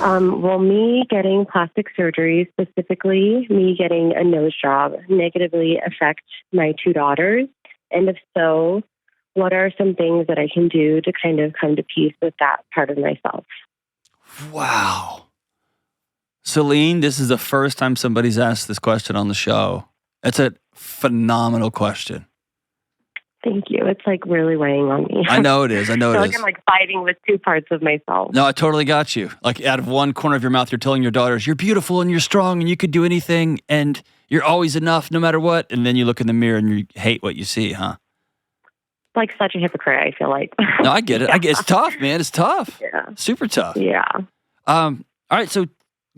Well, me getting plastic surgery, specifically me getting a nose job, negatively affect my two daughters? And if so, what are some things that I can do to kind of come to peace with that part of myself? Wow. Celine, this is the first time somebody's asked this question on the show. It's a phenomenal question. Thank you. It's like really weighing on me. I know it is. I know I feel it like is. I'm like fighting with two parts of myself. No, I totally got you. Like out of one corner of your mouth, you're telling your daughters, you're beautiful and you're strong and you could do anything and you're always enough no matter what. And then you look in the mirror and you hate what you see, huh? Like such a hypocrite, I feel like. No, I get it. Yeah. It's tough, man. It's tough. Yeah. Super tough. Yeah. All right. So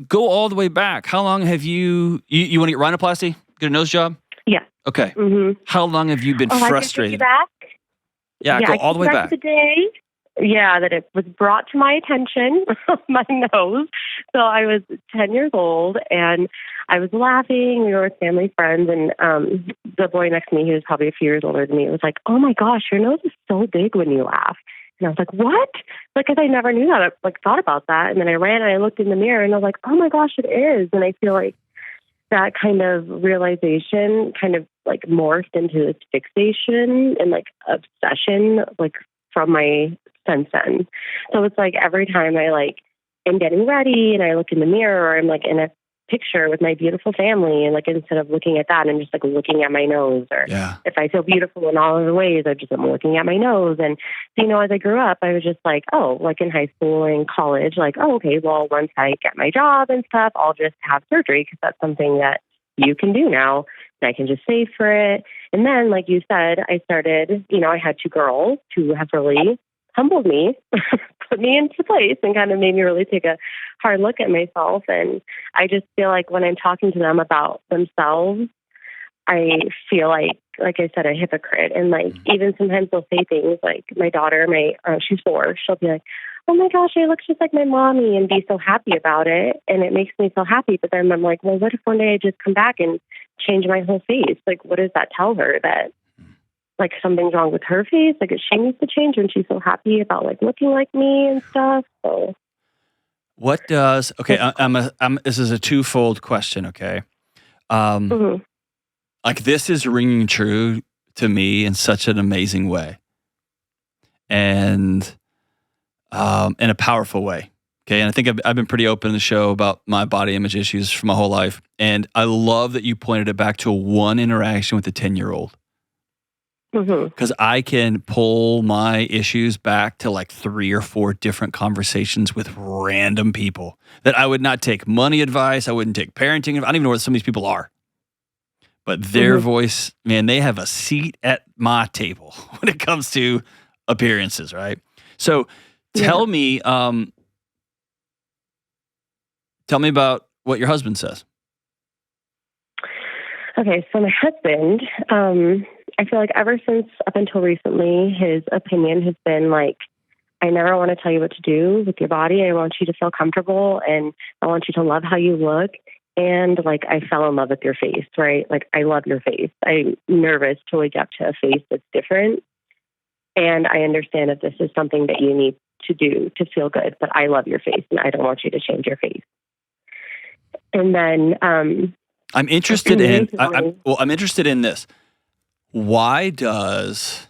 go all the way back. How long have you want to get rhinoplasty? Get a nose job? Yeah. Okay. Mm-hmm. How long have you been frustrated? I can take you back. Yeah, go all the way back. The day, that it was brought to my attention, my nose. So I was 10 years old, and I was laughing. We were with family friends, and the boy next to me, he was probably a few years older than me, was like, "Oh my gosh, your nose is so big when you laugh." And I was like, "What?" Because I never knew that. I thought about that, and then I ran and I looked in the mirror, and I was like, "Oh my gosh, it is." And I feel like that kind of realization kind of like morphed into this fixation and like obsession, like from my sense then. So it's like every time I like am getting ready and I look in the mirror or I'm like in a picture with my beautiful family, and like instead of looking at that, I'm just like looking at my nose. Or if I feel beautiful in all of the ways, I'm looking at my nose. And as I grew up, I was just like, oh, like in high school and college, like, oh, okay, well, once I get my job and stuff, I'll just have surgery because that's something that you can do now. And I can just save for it. And then, like you said, I started, I had two girls who have really humbled me, put me into place, and kind of made me really take a hard look at myself. And I just feel like when I'm talking to them about themselves, I feel like I said, a hypocrite. And like, even sometimes they'll say things like my daughter, she's 4, she'll be like, "Oh my gosh, I look just like my mommy," and be so happy about it. And it makes me so happy. But then I'm like, well, what if one day I just come back and change my whole face? Like, what does that tell her? That like something's wrong with her face? Like, she needs to change when she's so happy about like looking like me and stuff. So what does, this is a twofold question. Okay. Like this is ringing true to me in such an amazing way and in a powerful way. Okay. And I think I've been pretty open in the show about my body image issues for my whole life. And I love that you pointed it back to one interaction with a 10-year-old. Because I can pull my issues back to like 3 or 4 different conversations with random people that I would not take money advice. I wouldn't take parenting advice. I don't even know what some of these people are. But their voice, man, they have a seat at my table when it comes to appearances, right? So tell me about what your husband says. Okay, so my husband, I feel like ever since up until recently, his opinion has been like, I never want to tell you what to do with your body. I want you to feel comfortable, and I want you to love how you look. And like, I fell in love with your face, right? Like, I love your face. I'm nervous to wake up to a face that's different. And I understand that this is something that you need to do to feel good, but I love your face and I don't want you to change your face. And then, I'm interested I'm interested in this. Why does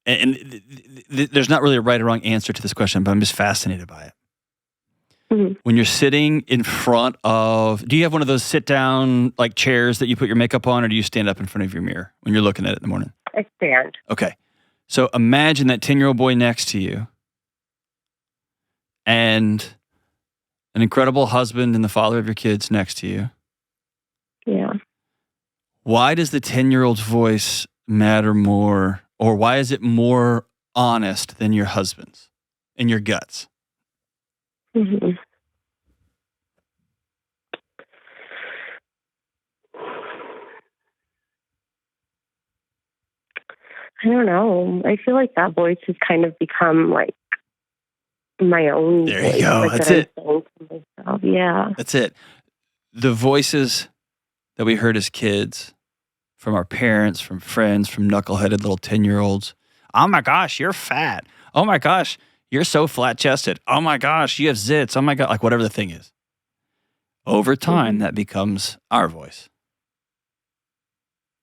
there's not really a right or wrong answer to this question, but I'm just fascinated by it. When you're sitting in front of, do you have one of those sit down like chairs that you put your makeup on, or do you stand up in front of your mirror when you're looking at it in the morning? I stand. Okay. So imagine that 10-year-old boy next to you and an incredible husband and the father of your kids next to you. Yeah. Why does the 10-year-old's voice matter more, or why is it more honest than your husband's in your guts? I don't know. I feel like that voice has kind of become like my own There voice. you go. Like, That's it. Yeah. That's it. The voices that we heard as kids from our parents, from friends, from knuckleheaded little 10-year-olds. Oh my gosh, you're fat. Oh my gosh, you're so flat chested. Oh my gosh, you have zits. Oh my God, like whatever the thing is. Over time, that becomes our voice.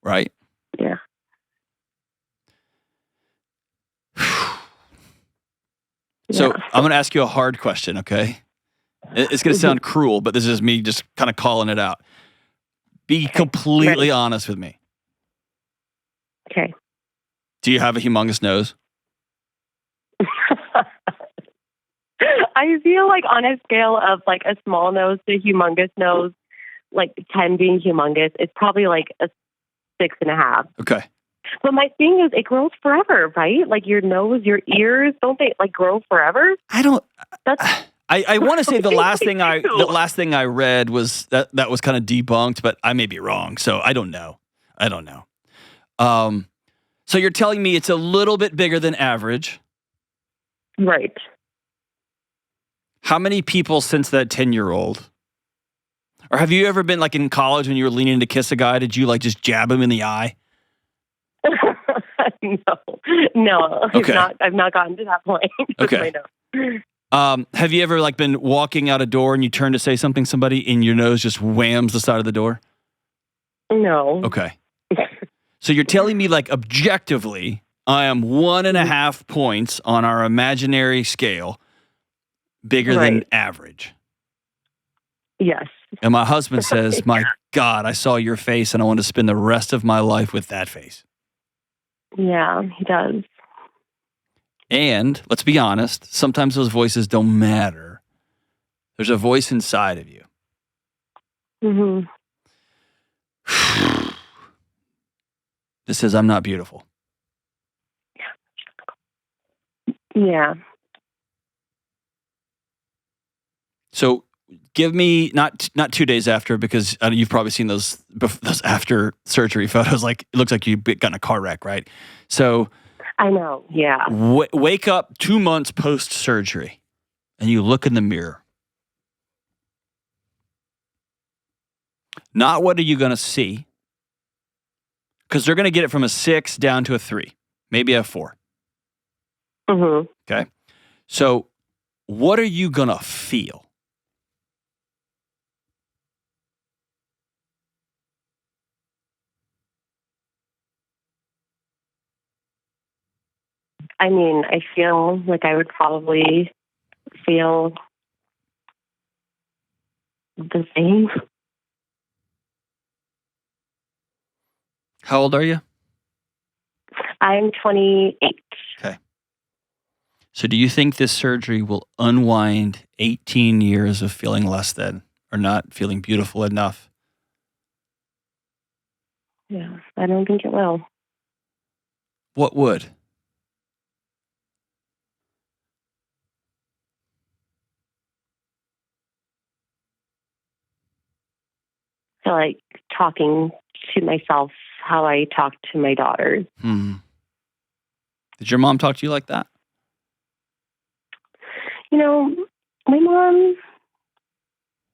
Right? Yeah. So I'm going to ask you a hard question, okay? It's going to sound cruel, but this is me just kind of calling it out. Be completely honest with me. Okay. Do you have a humongous nose? I feel like on a scale of like a small nose to humongous nose, like 10 being humongous, it's probably like a 6.5. Okay. But my thing is, it grows forever, right? Like your nose, your ears, don't they like grow forever? I don't. That's. I want to say the last thing I read was that was kind of debunked, but I may be wrong, so I don't know. So you're telling me it's a little bit bigger than average, right? How many people since that 10-year-old? Or have you ever been like in college when you were leaning to kiss a guy? Did you like just jab him in the eye? No. Okay. I've not gotten to that point. Okay. Have you ever like been walking out a door and you turn to say something to somebody and your nose just whams the side of the door? No. Okay. So you're telling me like objectively, I am 1.5 points on our imaginary scale bigger than average. Yes. And my husband says, my God, I saw your face and I want to spend the rest of my life with that face. Yeah, he does. And let's be honest, sometimes those voices don't matter. There's a voice inside of you. Mm-hmm. That says, I'm not beautiful. Yeah. So give me not 2 days after, because you've probably seen those after surgery photos. Like it looks like you got in a car wreck, right? So I know. Yeah. Wake up 2 months post surgery, and you look in the mirror. Not what are you going to see? Because they're going to get it from a 6 down to a 3, maybe a 4. Mm-hmm. Okay. So what are you going to feel? I mean, I feel like I would probably feel the same. How old are you? I'm 28. Okay. So do you think this surgery will unwind 18 years of feeling less than or not feeling beautiful enough? Yeah, I don't think it will. What would? I feel like talking to myself how I talk to my daughters. Did your mom talk to you like that? You know, my mom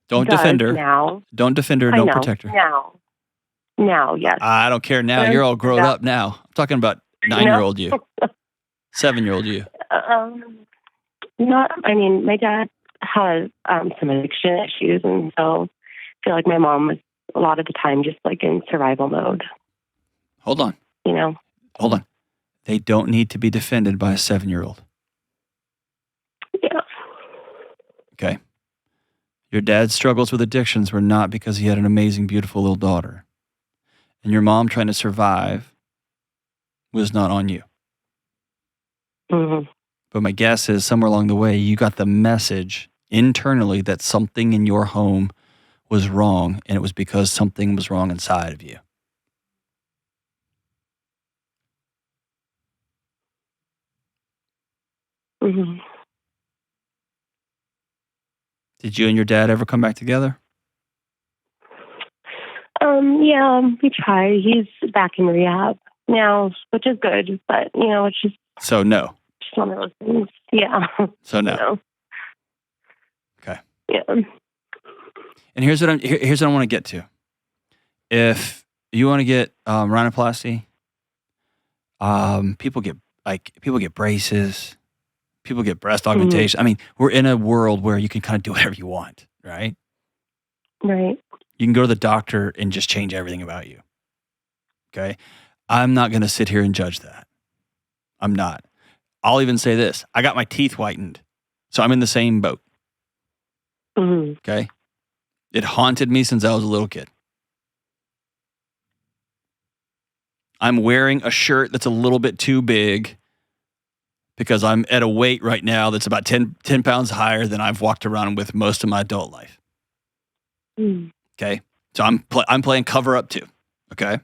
Don't defend her. Now. Don't defend her. Don't protect her. Now, yes. I don't care now. You're all grown up now. I'm talking about 9-year-old you. 7-year-old you. My dad has some addiction issues, and so I feel like my mom was a lot of the time just like in survival mode. Hold on. Hold on. They don't need to be defended by a 7-year-old. Yeah. Okay. Your dad's struggles with addictions were not because he had an amazing, beautiful little daughter. And your mom trying to survive was not on you. Mm-hmm. But my guess is somewhere along the way, you got the message internally that something in your home was wrong, and it was because something was wrong inside of you. Mm-hmm. Did you and your dad ever come back together? Yeah, we tried. He's back in rehab now, which is good, but it's just so no. Just one of those things. Yeah. So no. Okay. Yeah. And here's what I want to get to. If you want to get rhinoplasty, people get like people get braces, people get breast augmentation. I mean, we're in a world where you can kind of do whatever you want, right? Right. You can go to the doctor and just change everything about you. Okay. I'm not going to sit here and judge that. I'm not. I'll even say this. I got my teeth whitened. So I'm in the same boat. Okay. It haunted me since I was a little kid. I'm wearing a shirt that's a little bit too big because I'm at a weight right now that's about 10 pounds higher than I've walked around with most of my adult life. Okay. So I'm playing cover up too. Okay.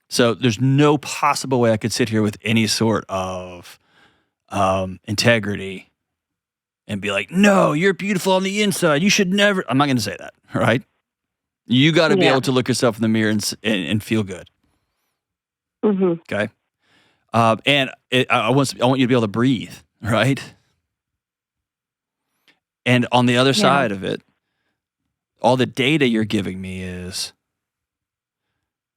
So there's no possible way I could sit here with any sort of integrity and be like, no, you're beautiful on the inside. You should never. I'm not going to say that, right? You got to be able to look yourself in the mirror and feel good. Okay. And I want you to be able to breathe, right? And on the other side of it, all the data you're giving me is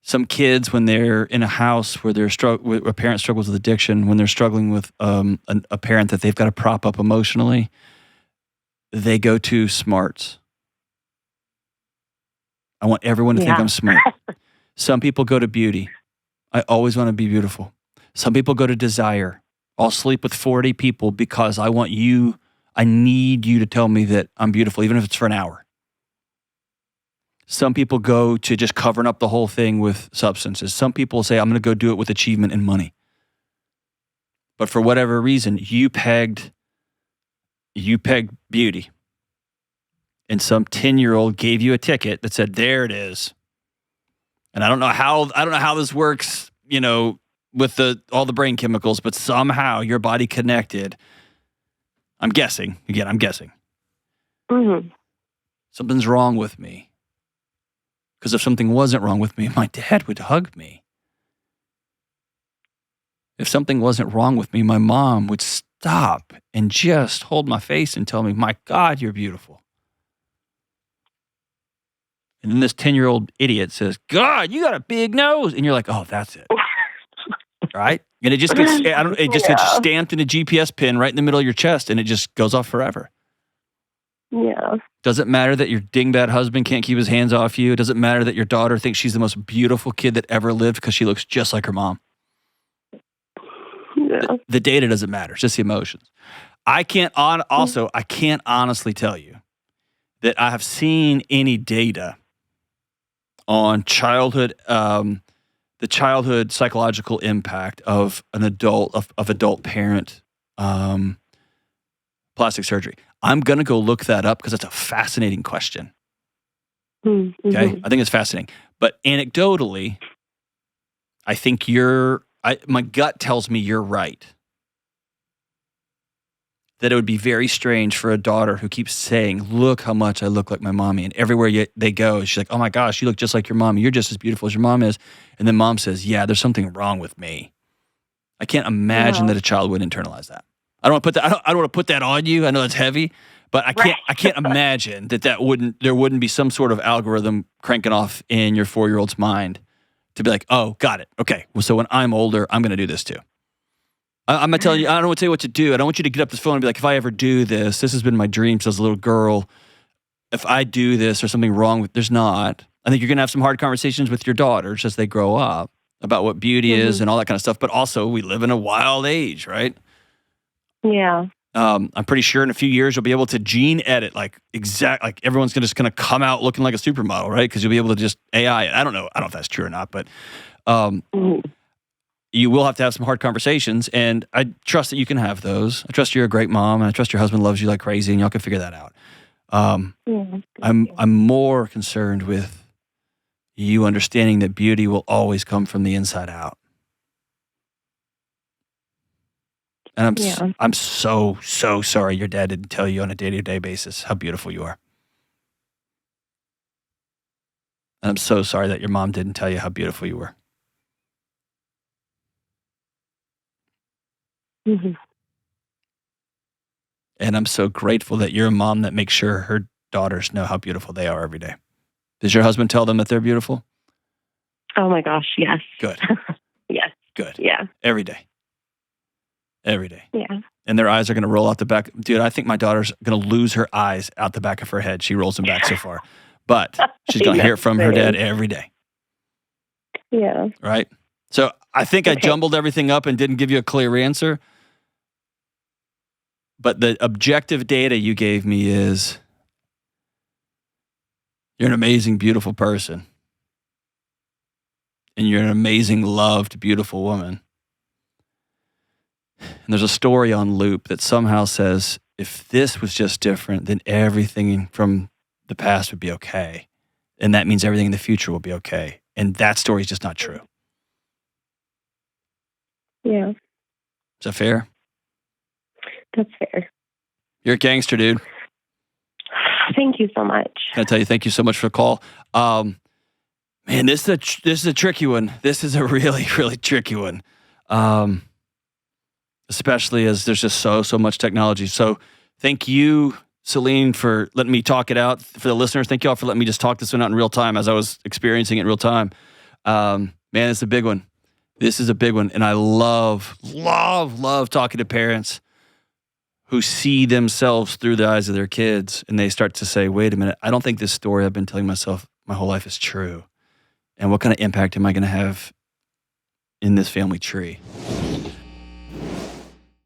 some kids, when they're in a house where a parent struggles with addiction, when they're struggling with a parent that they've got to prop up emotionally, they go to smarts. I want everyone to think I'm smart. Some people go to beauty. I always want to be beautiful. Some people go to desire. I'll sleep with 40 people because I need you to tell me that I'm beautiful, even if it's for an hour. Some people go to just covering up the whole thing with substances. Some people say, I'm going to go do it with achievement and money. But for whatever reason, you pegged beauty. And some 10-year-old gave you a ticket that said, there it is. And I don't know how this works, with all the brain chemicals, but somehow your body connected. I'm guessing. Something's wrong with me. Because if something wasn't wrong with me, my dad would hug me. If something wasn't wrong with me, my mom would stop and just hold my face and tell me, my God, you're beautiful. And then this 10-year-old idiot says, God, you got a big nose. And you're like, oh, that's it. Right? And it just gets gets stamped in a GPS pin right in the middle of your chest, and it just goes off forever. Yeah. Doesn't matter that your dingbat husband can't keep his hands off you. It doesn't matter that your daughter thinks she's the most beautiful kid that ever lived because she looks just like her mom. Yeah. The data doesn't matter. It's just the emotions. I can't honestly tell you that I have seen any data on childhood, the childhood psychological impact of an adult, of adult parent plastic surgery. I'm going to go look that up because it's a fascinating question. Okay? I think it's fascinating. But anecdotally, I think my gut tells me you're right. That it would be very strange for a daughter who keeps saying, look how much I look like my mommy. And everywhere they go, she's like, oh my gosh, you look just like your mommy. You're just as beautiful as your mom is. And then mom says, yeah, there's something wrong with me. I can't imagine that a child would internalize that. I don't want to put that on you. I know that's heavy, but I can't imagine there wouldn't be some sort of algorithm cranking off in your 4-year-old's mind to be like, oh, got it. Okay. Well, so when I'm older, I'm going to do this too. I'm not telling you, I don't want to tell you what to do. I don't want you to get up this phone and be like, if I ever do this has been my dream since I was a little girl. If I do this, there's something wrong with, there's not. I think you're going to have some hard conversations with your daughters as they grow up about what beauty is and all that kind of stuff. But also we live in a wild age, right? Yeah. I'm pretty sure in a few years you'll be able to gene edit like everyone's just going to come out looking like a supermodel, right? Because you'll be able to just AI it. I don't know if that's true or not, but you will have to have some hard conversations, and I trust that you can have those. I trust you're a great mom, and I trust your husband loves you like crazy, and y'all can figure that out. I'm more concerned with you understanding that beauty will always come from the inside out. And I'm so sorry your dad didn't tell you on a day-to-day basis how beautiful you are. And I'm so sorry that your mom didn't tell you how beautiful you were. And I'm so grateful that you're a mom that makes sure her daughters know how beautiful they are every day. Does your husband tell them that they're beautiful? Oh my gosh, yes. Good. Yes. Good. Yeah. Every day. every day. Yeah. And their eyes are going to roll out the back. Dude, I think my daughter's going to lose her eyes out the back of her head. She rolls them back so far. But she's going to hear it from her dad every day. Yeah. Right? So I think I jumbled everything up and didn't give you a clear answer. But the objective data you gave me is you're an amazing, beautiful person. And you're an amazing, loved, beautiful woman. And there's a story on loop that somehow says, if this was just different, then everything from the past would be okay. And that means everything in the future will be okay. And that story is just not true. Yeah. Is that fair? That's fair. You're a gangster, dude. Thank you so much. Can I tell you, thank you so much for the call. Man, this is a tricky one. This is a really, really tricky one. Especially as there's just so much technology. So thank you, Celine, for letting me talk it out. For the listeners, thank you all for letting me just talk this one out in real time as I was experiencing it in real time. Man, it's a big one. This is a big one. And I love talking to parents who see themselves through the eyes of their kids. And they start to say, wait a minute, I don't think this story I've been telling myself my whole life is true. And what kind of impact am I going to have in this family tree?